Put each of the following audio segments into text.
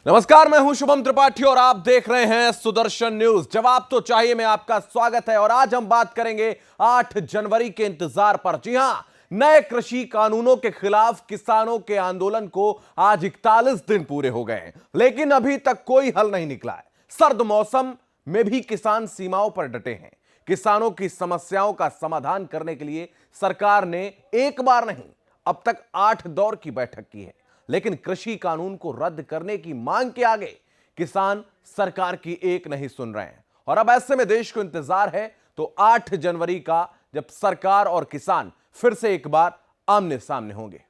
नमस्कार, मैं हूं शुभम त्रिपाठी और आप देख रहे हैं सुदर्शन न्यूज। जवाब तो चाहिए में आपका स्वागत है और आज हम बात करेंगे 8 जनवरी के इंतजार पर। जी हां, नए कृषि कानूनों के खिलाफ किसानों के आंदोलन को आज 41 दिन पूरे हो गए हैं, लेकिन अभी तक कोई हल नहीं निकला है। सर्द मौसम में भी किसान सीमाओं पर डटे हैं। किसानों की समस्याओं का समाधान करने के लिए सरकार ने एक बार नहीं, अब तक 8 दौर की बैठक की है, लेकिन कृषि कानून को रद्द करने की मांग के आगे किसान सरकार की एक नहीं सुन रहे हैं। और अब ऐसे में देश को इंतजार है तो 8 जनवरी का, जब सरकार और किसान फिर से एक बार आमने सामने होंगे।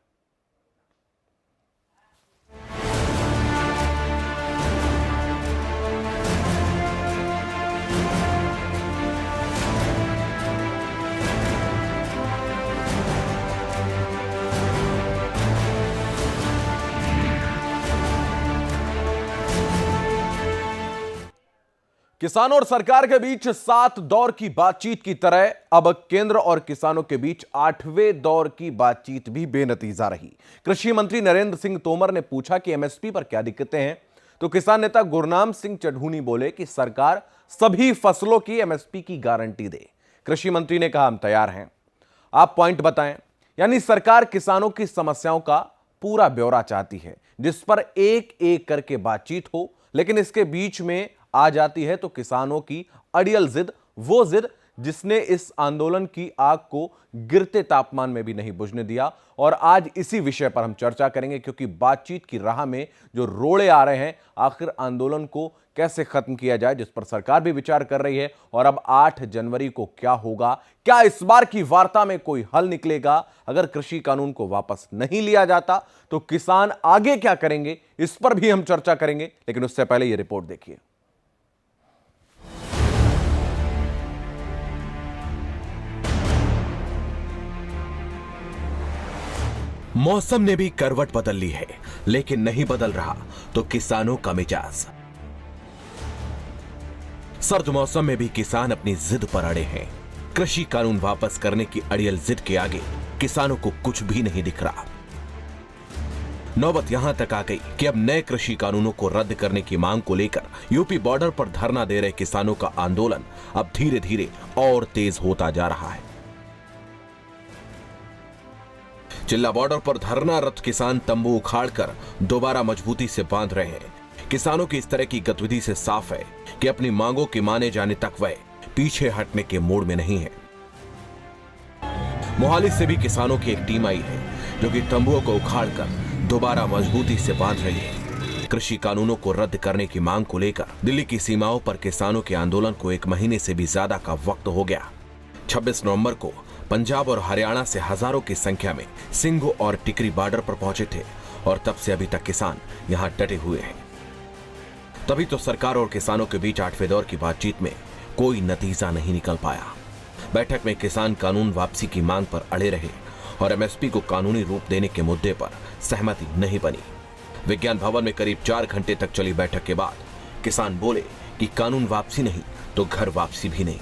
किसानों और सरकार के बीच 7 दौर की बातचीत की तरह अब केंद्र और किसानों के बीच 8वें दौर की बातचीत भी बेनतीजा रही। कृषि मंत्री नरेंद्र सिंह तोमर ने पूछा कि एमएसपी पर क्या दिक्कतें हैं, तो किसान नेता गुरनाम सिंह चढ़ूनी बोले कि सरकार सभी फसलों की एमएसपी की गारंटी दे। कृषि मंत्री ने कहा, हम तैयार हैं, आप पॉइंट बताएं। यानी सरकार किसानों की समस्याओं का पूरा ब्यौरा चाहती है, जिस पर एक एक करके बातचीत हो, लेकिन इसके बीच में आ जाती है तो किसानों की अड़ियल जिद, वो जिद जिसने इस आंदोलन की आग को गिरते तापमान में भी नहीं बुझने दिया। और आज इसी विषय पर हम चर्चा करेंगे, क्योंकि बातचीत की राह में जो रोड़े आ रहे हैं, आखिर आंदोलन को कैसे खत्म किया जाए, जिस पर सरकार भी विचार कर रही है। और अब 8 जनवरी को क्या होगा, क्या इस बार की वार्ता में कोई हल निकलेगा? अगर कृषि कानून को वापस नहीं लिया जाता तो किसान आगे क्या करेंगे, इस पर भी हम चर्चा करेंगे। लेकिन उससे पहले यह रिपोर्ट देखिए। मौसम ने भी करवट बदल ली है, लेकिन नहीं बदल रहा तो किसानों का मिजाज। सर्द मौसम में भी किसान अपनी जिद पर अड़े हैं। कृषि कानून वापस करने की अड़ियल जिद के आगे किसानों को कुछ भी नहीं दिख रहा। नौबत यहां तक आ गई कि अब नए कृषि कानूनों को रद्द करने की मांग को लेकर यूपी बॉर्डर पर धरना दे रहे किसानों का आंदोलन अब धीरे धीरे और तेज होता जा रहा है। चिल्ला बॉर्डर पर धरनारत किसान तंबू उखाड़कर दोबारा मजबूती से बांध रहे हैं। किसानों की इस तरह की गतिविधि से साफ है कि अपनी मांगों के माने जाने तक वह पीछे हटने के मूड में नहीं है। मोहाली से भी किसानों की एक टीम आई है, जो कि तंबुओं को उखाड़कर दोबारा मजबूती से बांध रही है। कृषि कानूनों को रद्द करने की मांग को लेकर दिल्ली की सीमाओं पर किसानों के आंदोलन को 1 महीने से भी ज्यादा का वक्त हो गया। 26 नवंबर को पंजाब और हरियाणा से हजारों की संख्या में सिंघू और टिकरी बॉर्डर पर पहुंचे थे और तब से अभी तक किसान यहां डटे हुए हैं। तभी तो सरकार और किसानों के बीच 8वें दौर की बातचीत में कोई नतीजा नहीं निकल पाया। बैठक में किसान कानून वापसी की मांग पर अड़े रहे और एमएसपी को कानूनी रूप देने के मुद्दे पर सहमति नहीं बनी। विज्ञान भवन में करीब 4 घंटे तक चली बैठक के बाद किसान बोले कि कानून वापसी नहीं तो घर वापसी भी नहीं।